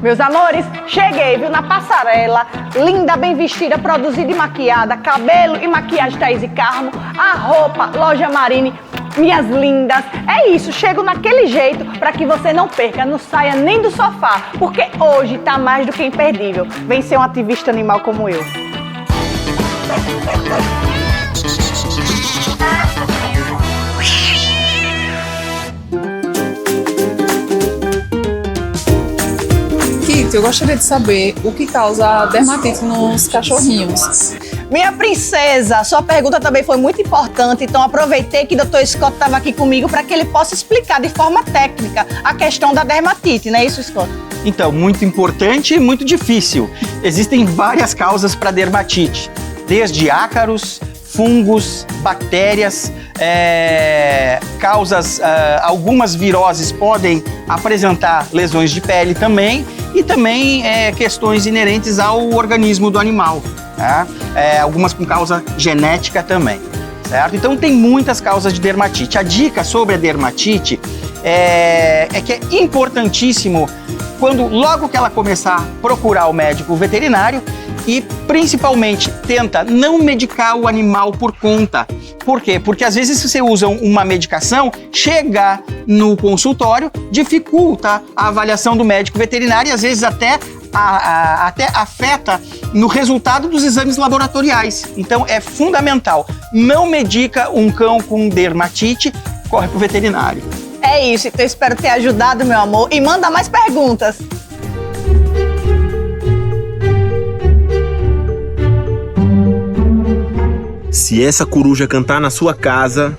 Meus amores, cheguei, viu, na passarela, linda, bem vestida, produzida e maquiada, cabelo e maquiagem Thaís e Carmo, a roupa, Loja Marine, minhas lindas. É isso, chego naquele jeito para que você não perca, não saia nem do sofá, porque hoje tá mais do que imperdível. Vem ser um ativista animal como eu. Eu gostaria de saber o que causa dermatite nos cachorrinhos. Minha princesa, sua pergunta também foi muito importante, então aproveitei que o Dr. Scott estava aqui comigo para que ele possa explicar de forma técnica a questão da dermatite, não é isso, Scott? Então, muito importante e muito difícil. Existem várias causas para dermatite, desde ácaros, fungos, bactérias, algumas viroses podem apresentar lesões de pele também, e também questões inerentes ao organismo do animal, tá? Algumas com causa genética também, certo? Então tem muitas causas de dermatite. A dica sobre a dermatite é que é importantíssimo logo que ela começar a procurar o médico veterinário e principalmente tenta não medicar o animal por conta. Por quê? Porque às vezes se você usa uma medicação, chegar no consultório dificulta a avaliação do médico veterinário e às vezes até afeta no resultado dos exames laboratoriais. Então é fundamental, não medica um cão com dermatite, corre pro veterinário. É isso, então eu espero ter ajudado, meu amor, e manda mais perguntas. Se essa coruja cantar na sua casa,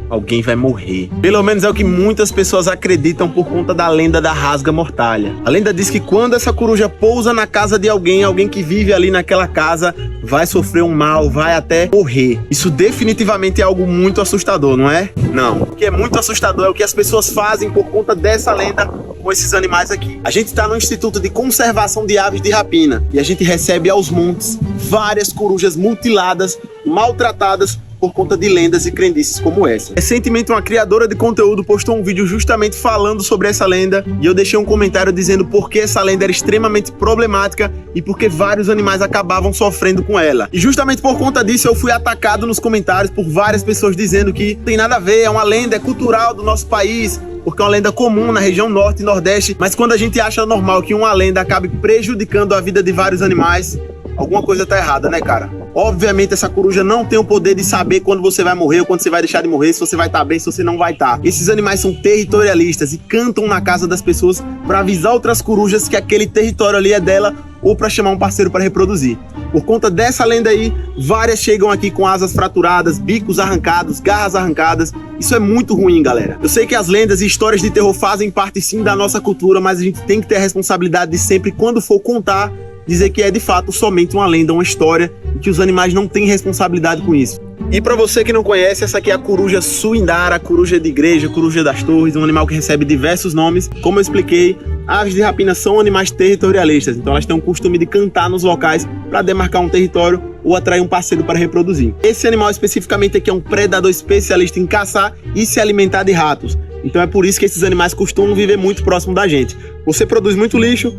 alguém vai morrer. Pelo menos é o que muitas pessoas acreditam por conta da lenda da rasga-mortalha. A lenda diz que quando essa coruja pousa na casa de alguém que vive ali naquela casa, vai sofrer um mal, vai até morrer. Isso definitivamente é algo muito assustador, não é? Não. O que é muito assustador é o que as pessoas fazem por conta dessa lenda com esses animais aqui. A gente está no Instituto de Conservação de Aves de Rapina e a gente recebe aos montes várias corujas mutiladas, maltratadas por conta de lendas e crendices como essa. Recentemente, uma criadora de conteúdo postou um vídeo justamente falando sobre essa lenda e eu deixei um comentário dizendo por que essa lenda era extremamente problemática e por que vários animais acabavam sofrendo com ela. E justamente por conta disso eu fui atacado nos comentários por várias pessoas dizendo que não tem nada a ver, é uma lenda, é cultural do nosso país, porque é uma lenda comum na região norte e nordeste, mas quando a gente acha normal que uma lenda acabe prejudicando a vida de vários animais, alguma coisa tá errada, né, cara? Obviamente essa coruja não tem o poder de saber quando você vai morrer ou quando você vai deixar de morrer, se você vai estar bem, se você não vai estar. Esses animais são territorialistas e cantam na casa das pessoas para avisar outras corujas que aquele território ali é dela ou para chamar um parceiro para reproduzir. Por conta dessa lenda aí, várias chegam aqui com asas fraturadas, bicos arrancados, garras arrancadas. Isso é muito ruim, galera. Eu sei que as lendas e histórias de terror fazem parte sim da nossa cultura, mas a gente tem que ter a responsabilidade de sempre, quando for contar, dizer que é de fato somente uma lenda, uma história, e que os animais não têm responsabilidade com isso. E para você que não conhece, essa aqui é a coruja suindara, a coruja de igreja, coruja das torres, um animal que recebe diversos nomes. Como eu expliquei, aves de rapina são animais territorialistas, então elas têm o costume de cantar nos locais para demarcar um território ou atrair um parceiro para reproduzir. Esse animal especificamente aqui é um predador especialista em caçar e se alimentar de ratos. Então é por isso que esses animais costumam viver muito próximo da gente. Você produz muito lixo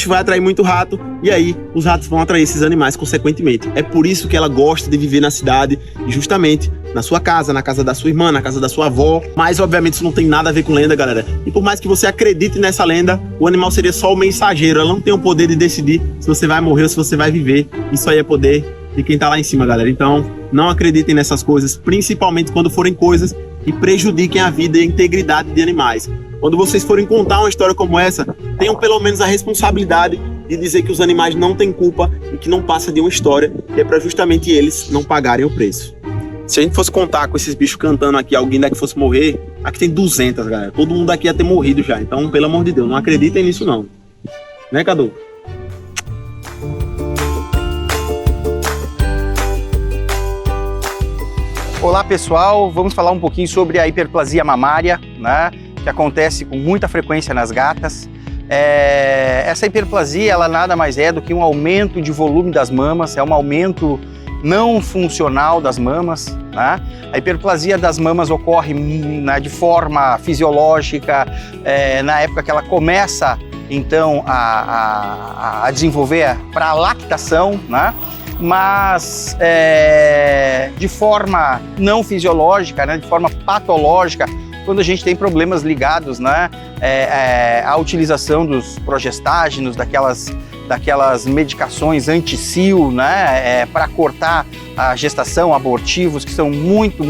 vai atrair muito rato, e aí os ratos vão atrair esses animais consequentemente. É por isso que ela gosta de viver na cidade, e justamente na sua casa, na casa da sua irmã, na casa da sua avó. Mas obviamente isso não tem nada a ver com lenda, galera. E por mais que você acredite nessa lenda, o animal seria só o mensageiro. Ela não tem o poder de decidir se você vai morrer ou se você vai viver. Isso aí é poder de quem tá lá em cima, galera. Então não acreditem nessas coisas, principalmente quando forem coisas que prejudiquem a vida e a integridade de animais. Quando vocês forem contar uma história como essa, tenham pelo menos a responsabilidade de dizer que os animais não têm culpa e que não passa de uma história, que é para justamente eles não pagarem o preço. Se a gente fosse contar com esses bichos cantando aqui, alguém daqui fosse morrer, aqui tem 200, galera. Todo mundo aqui ia ter morrido já. Então, pelo amor de Deus, não acreditem nisso não. Né, Cadu? Olá pessoal, vamos falar um pouquinho sobre a hiperplasia mamária, né, que acontece com muita frequência nas gatas. Essa hiperplasia, ela nada mais é do que um aumento de volume das mamas, é um aumento não funcional das mamas, né? A hiperplasia das mamas ocorre, né, de forma fisiológica, na época que ela começa então a desenvolver para a lactação, né? Mas de forma não fisiológica, né? De forma patológica, quando a gente tem problemas ligados, né? À utilização dos progestágenos, daquelas medicações anti-cio, né? Para cortar a gestação, abortivos, que são muito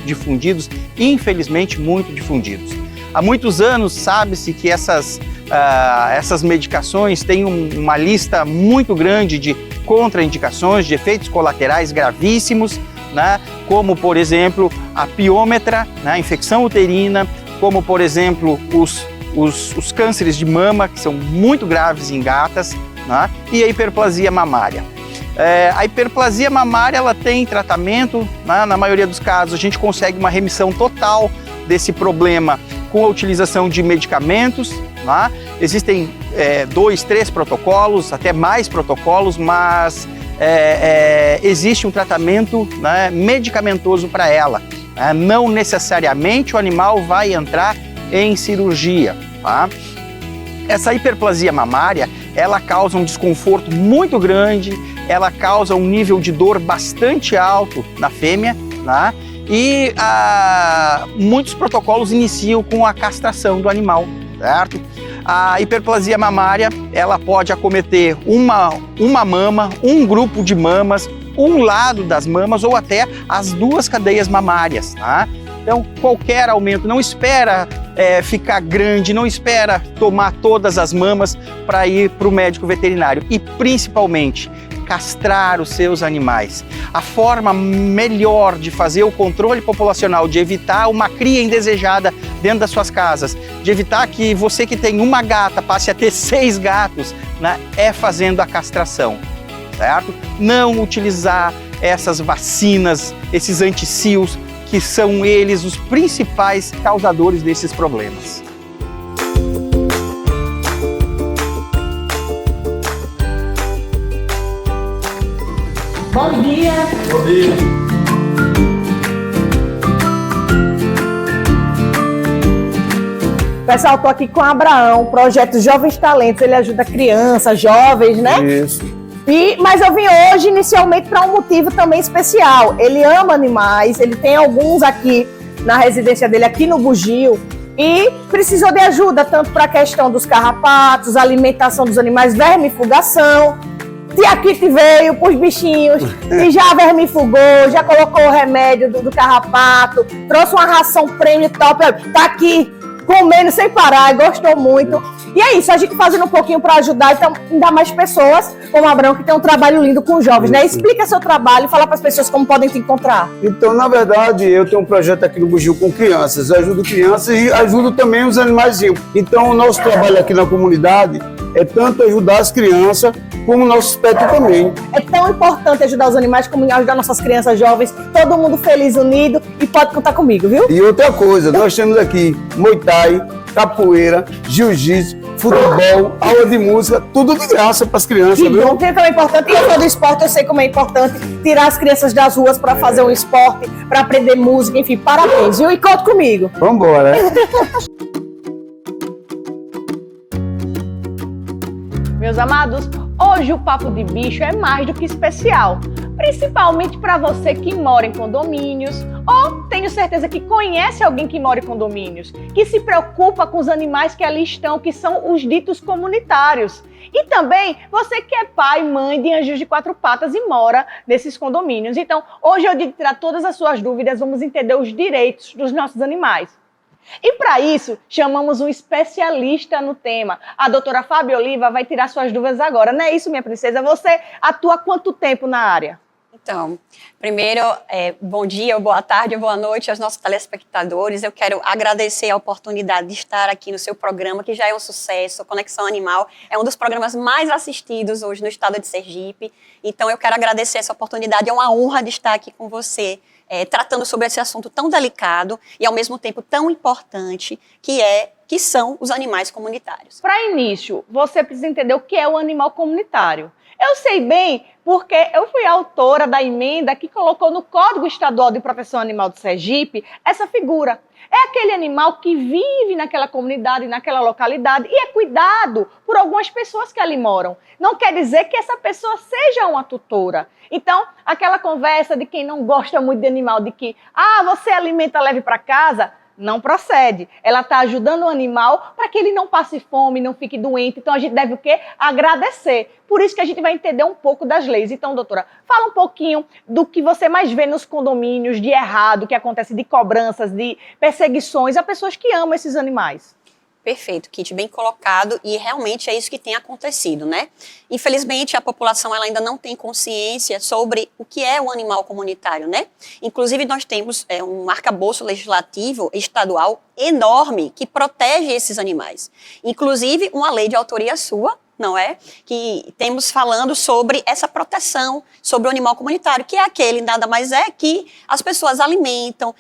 difundidos, infelizmente muito difundidos. Há muitos anos sabe-se que essas medicações têm uma lista muito grande de contraindicações, de efeitos colaterais gravíssimos, né? Como, por exemplo, a piômetra, né? A infecção uterina, como, por exemplo, os cânceres de mama, que são muito graves em gatas, né? E a hiperplasia mamária. A hiperplasia mamária ela tem tratamento, né? Na maioria dos casos a gente consegue uma remissão total desse problema com a utilização de medicamentos, né? Existem 2, 3 protocolos, até mais protocolos, mas existe um tratamento, né, medicamentoso para ela. Né? Não necessariamente o animal vai entrar em cirurgia. Tá? Essa hiperplasia mamária, ela causa um desconforto muito grande, ela causa um nível de dor bastante alto na fêmea, né? E muitos protocolos iniciam com a castração do animal, certo? A hiperplasia mamária, ela pode acometer uma mama, um grupo de mamas, um lado das mamas ou até as duas cadeias mamárias, tá? Então, qualquer aumento, não espera ficar grande, não espera tomar todas as mamas para ir para o médico veterinário. E, principalmente, castrar os seus animais. A forma melhor de fazer o controle populacional, de evitar uma cria indesejada dentro das suas casas, de evitar que você que tem uma gata passe a ter 6 gatos, né, é fazendo a castração, certo? Não utilizar essas vacinas, esses anti-cios, que são eles os principais causadores desses problemas. Bom dia! Bom dia. Pessoal, estou aqui com o Abraão, projeto Jovens Talentos. Ele ajuda crianças, jovens, né? Isso. Mas eu vim hoje inicialmente para um motivo também especial. Ele ama animais, ele tem alguns aqui na residência dele, aqui no Bugio, e precisou de ajuda tanto para a questão dos carrapatos, alimentação dos animais, vermifugação. Tia Kitty veio para os bichinhos e já vermifugou, já colocou o remédio do carrapato, trouxe uma ração prêmio top, tá aqui comendo sem parar, gostou muito. E é isso, a gente fazendo um pouquinho para ajudar, então ainda mais pessoas como o Abraão, que tem um trabalho lindo com os jovens, né? Explica seu trabalho, fala para as pessoas como podem te encontrar. Então, na verdade, eu tenho um projeto aqui no Bugio com crianças. Eu ajudo crianças e ajudo também os animaizinhos. Então, o nosso trabalho aqui na comunidade é tanto ajudar as crianças, como o nosso pet também. É tão importante ajudar os animais como ajudar nossas crianças jovens, todo mundo feliz, unido, e pode contar comigo, viu? E outra coisa, nós temos aqui Muay Thai, capoeira, jiu-jitsu, futebol, aula de música, tudo de graça para as crianças, Que viu? bom, que é importante. E eu sou do esporte, eu sei como é importante tirar as crianças das ruas para fazer um esporte, para aprender música, enfim, parabéns, viu? E conta comigo. Vamos embora. Meus amados, hoje o Papo de Bicho é mais do que especial, principalmente para você que mora em condomínios ou tenho certeza que conhece alguém que mora em condomínios, que se preocupa com os animais que ali estão, que são os ditos comunitários. E também você que é pai, mãe de anjos de 4 patas e mora nesses condomínios. Então, hoje é o dia de tirar todas as suas dúvidas, vamos entender os direitos dos nossos animais. E para isso, chamamos um especialista no tema. A doutora Fábia Oliva vai tirar suas dúvidas agora. Não é isso, minha princesa? Você atua há quanto tempo na área? Então, primeiro, bom dia, boa tarde, boa noite aos nossos telespectadores. Eu quero agradecer a oportunidade de estar aqui no seu programa, que já é um sucesso. Conexão Animal é um dos programas mais assistidos hoje no estado de Sergipe. Então, eu quero agradecer essa oportunidade. É uma honra de estar aqui com você, tratando sobre esse assunto tão delicado e, ao mesmo tempo, tão importante, que são os animais comunitários. Para início, você precisa entender o que é o animal comunitário. Eu sei bem porque eu fui autora da emenda que colocou no Código Estadual de Proteção Animal do Sergipe essa figura. É aquele animal que vive naquela comunidade, naquela localidade e é cuidado por algumas pessoas que ali moram. Não quer dizer que essa pessoa seja uma tutora. Então, aquela conversa de quem não gosta muito de animal, de que, você alimenta, leve para casa, não procede. Ela está ajudando o animal para que ele não passe fome, não fique doente. Então, a gente deve o quê? Agradecer. Por isso que a gente vai entender um pouco das leis. Então, doutora, fala um pouquinho do que você mais vê nos condomínios de errado, que acontece de cobranças, de perseguições a pessoas que amam esses animais. Perfeito, Kit, bem colocado, e realmente é isso que tem acontecido, né? Infelizmente, a população ela ainda não tem consciência sobre o que é o animal comunitário, né? Inclusive, nós temos um arcabouço legislativo estadual enorme que protege esses animais. Inclusive, uma lei de autoria sua, não é? Que temos falando sobre essa proteção sobre o animal comunitário, que é aquele, nada mais é que as pessoas alimentam,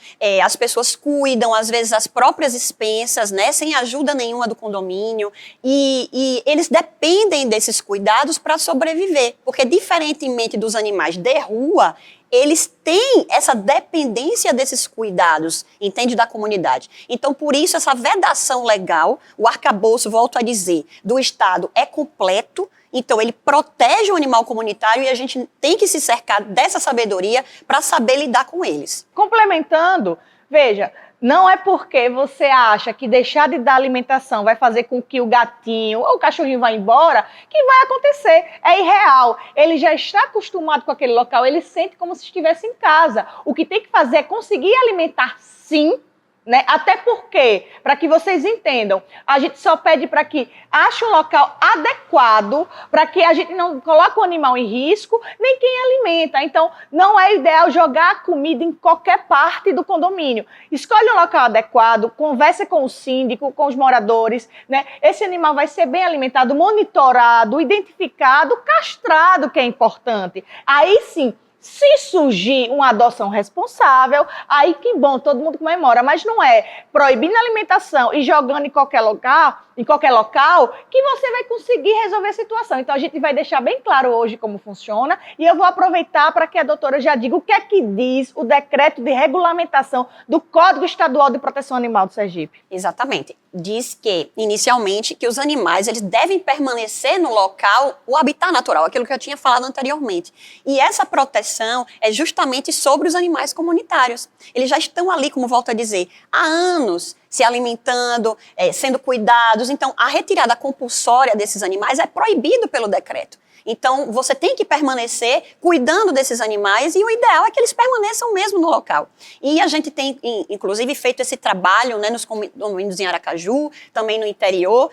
as pessoas cuidam, às vezes, as próprias expensas, né? Sem ajuda nenhuma do condomínio, e eles dependem desses cuidados para sobreviver, porque diferentemente dos animais de rua, eles têm essa dependência desses cuidados, entende, da comunidade. Então, por isso, essa vedação legal, o arcabouço, volto a dizer, do Estado é completo, então ele protege o animal comunitário e a gente tem que se cercar dessa sabedoria para saber lidar com eles. Complementando, veja, não é porque você acha que deixar de dar alimentação vai fazer com que o gatinho ou o cachorrinho vá embora que vai acontecer. É irreal. Ele já está acostumado com aquele local, ele sente como se estivesse em casa. O que tem que fazer é conseguir alimentar, sim, né? Até porque, para que vocês entendam, a gente só pede para que ache um local adequado, para que a gente não coloque o animal em risco, nem quem alimenta. Então, não é ideal jogar a comida em qualquer parte do condomínio. Escolhe um local adequado, converse com o síndico, com os moradores, né? Esse animal vai ser bem alimentado, monitorado, identificado, castrado, que é importante. Aí sim, se surgir uma adoção responsável, aí que bom, todo mundo comemora, mas não é proibindo a alimentação e jogando em qualquer local que você vai conseguir resolver a situação. Então a gente vai deixar bem claro hoje como funciona e eu vou aproveitar para que a doutora já diga o que é que diz o decreto de regulamentação do Código Estadual de Proteção Animal do Sergipe. Exatamente. Diz que, inicialmente, que os animais eles devem permanecer no local, o habitat natural, aquilo que eu tinha falado anteriormente. E essa proteção é justamente sobre os animais comunitários. Eles já estão ali, como volto a dizer, há anos, se alimentando, sendo cuidados. Então, a retirada compulsória desses animais é proibido pelo decreto. Então, você tem que permanecer cuidando desses animais e o ideal é que eles permaneçam mesmo no local. E a gente tem, inclusive, feito esse trabalho, né, nos condomínios em Aracaju, também no interior,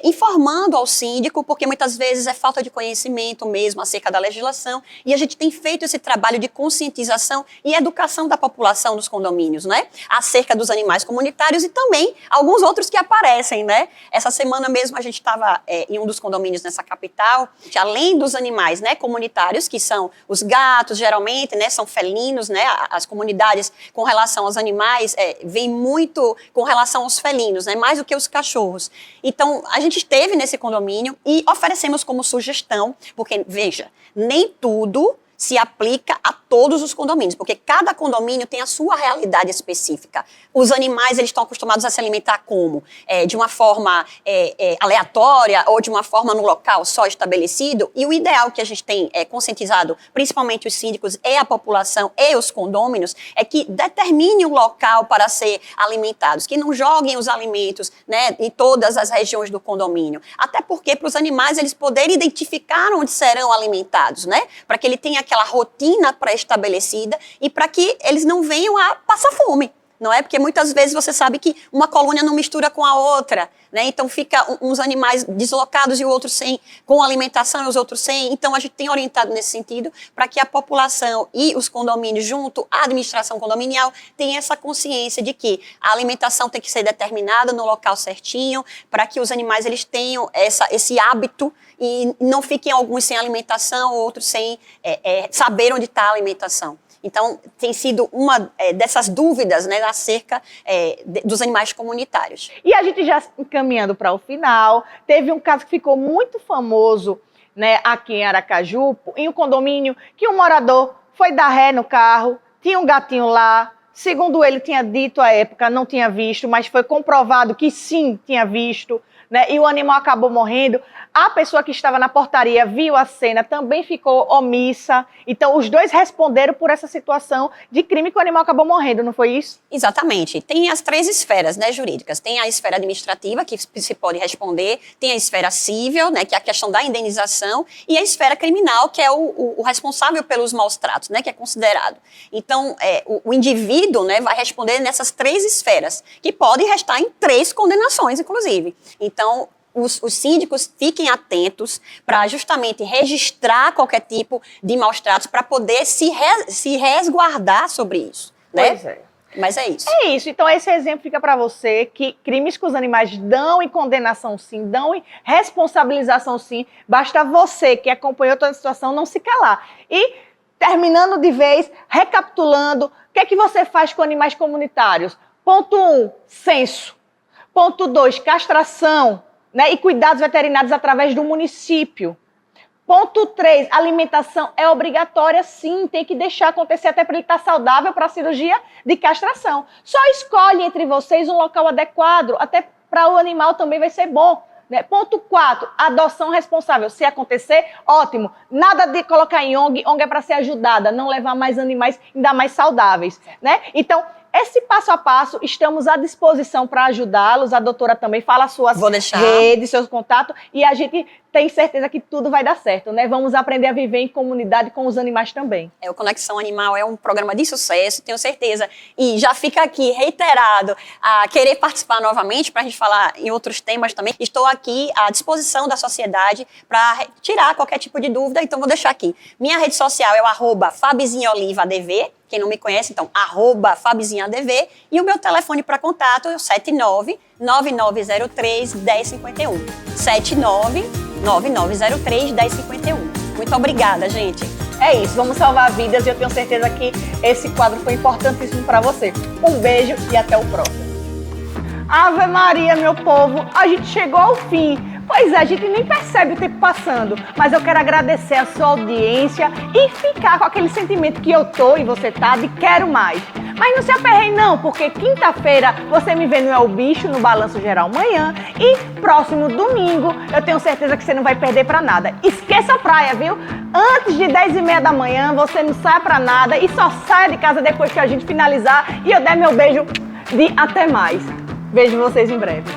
informando ao síndico, porque muitas vezes é falta de conhecimento mesmo acerca da legislação, e a gente tem feito esse trabalho de conscientização e educação da população dos condomínios, né, acerca dos animais comunitários e também alguns outros que aparecem, né. Essa semana mesmo a gente estava em um dos condomínios nessa capital, que além dos animais, né, comunitários, que são os gatos, geralmente, né, são felinos, né, as comunidades com relação aos animais vêm muito com relação aos felinos, né, mais do que os cachorros. Então, a gente esteve nesse condomínio e oferecemos como sugestão, porque, veja, nem tudo se aplica a todos os condomínios, porque cada condomínio tem a sua realidade específica. Os animais, eles estão acostumados a se alimentar como? De uma forma aleatória ou de uma forma no local só estabelecido, e o ideal que a gente tem conscientizado, principalmente os síndicos e a população e os condôminos, é que determine o local para ser alimentados, que não joguem os alimentos, né, em todas as regiões do condomínio, até porque para os animais eles poderem identificar onde serão alimentados, né, para que ele tenha aquela rotina pré-estabelecida e para que eles não venham a passar fome, não é? Porque muitas vezes você sabe que uma colônia não mistura com a outra, né? Então fica uns animais deslocados e o outro sem, com alimentação e os outros sem. Então a gente tem orientado nesse sentido para que a população e os condomínios junto à administração condominial tenham essa consciência de que a alimentação tem que ser determinada no local certinho para que os animais eles tenham esse hábito e não fiquem alguns sem alimentação, outros sem saber onde está a alimentação. Então, tem sido uma dessas dúvidas, né, acerca dos animais comunitários. E a gente já encaminhando para o final, teve um caso que ficou muito famoso né, aqui em Aracaju, em um condomínio, que um morador foi dar ré no carro, tinha um gatinho lá, segundo ele tinha dito à época, não tinha visto, mas foi comprovado que sim, tinha visto, né, e o animal acabou morrendo. A pessoa que estava na portaria viu a cena, também ficou omissa. Então, os dois responderam por essa situação de crime que o animal acabou morrendo, não foi isso? Exatamente. Tem as 3 esferas, né, jurídicas. Tem a esfera administrativa, que se pode responder, tem a esfera civil, né, que é a questão da indenização, e a esfera criminal, que é o responsável pelos maus tratos, né, que é considerado. Então, o indivíduo, né, vai responder nessas 3 esferas, que podem restar em 3 condenações, inclusive. Então, os síndicos fiquem atentos para justamente registrar qualquer tipo de maus tratos para poder se resguardar sobre isso, né? Pois é. Mas é isso. É isso. Então, esse exemplo fica para você que crimes com os animais dão em condenação sim, dão em responsabilização sim. Basta você que acompanhou toda a situação não se calar. E, terminando de vez, recapitulando, o que é que você faz com animais comunitários? Ponto 1, censo. Ponto 2, castração, né, e cuidados veterinários através do município. Ponto 3, alimentação é obrigatória sim, tem que deixar acontecer até para ele estar saudável para a cirurgia de castração. Só escolhe entre vocês um local adequado, até para o animal também vai ser bom. Né? Ponto 4, adoção responsável. Se acontecer, ótimo. Nada de colocar em ONG, ONG é para ser ajudada, não levar mais animais ainda mais saudáveis. Né? Então, esse passo a passo, estamos à disposição para ajudá-los. A doutora também fala suas redes, seus contatos, e a gente tem certeza que tudo vai dar certo, né? Vamos aprender a viver em comunidade com os animais também. O Conexão Animal é um programa de sucesso, tenho certeza. E já fica aqui reiterado a querer participar novamente para a gente falar em outros temas também. Estou aqui à disposição da sociedade para tirar qualquer tipo de dúvida, então vou deixar aqui. Minha rede social é o @FabizinhaOlivaDV. Quem não me conhece, então, @FabizinhaDV. E o meu telefone para contato é o 79-9903-1051. 79-9903-1051. Muito obrigada, gente. É isso, vamos salvar vidas e eu tenho certeza que esse quadro foi importantíssimo para você. Um beijo e até o próximo. Ave Maria, meu povo, a gente chegou ao fim. Pois é, a gente nem percebe o tempo passando, mas eu quero agradecer a sua audiência e ficar com aquele sentimento que eu tô e você tá de quero mais. Mas não se aperreie não, porque quinta-feira você me vê no El Bicho, no Balanço Geral Manhã, e próximo domingo eu tenho certeza que você não vai perder pra nada. Esqueça a praia, viu? Antes de 10h30 da manhã você não sai pra nada e só saia de casa depois que a gente finalizar e eu der meu beijo de até mais. Vejo vocês em breve.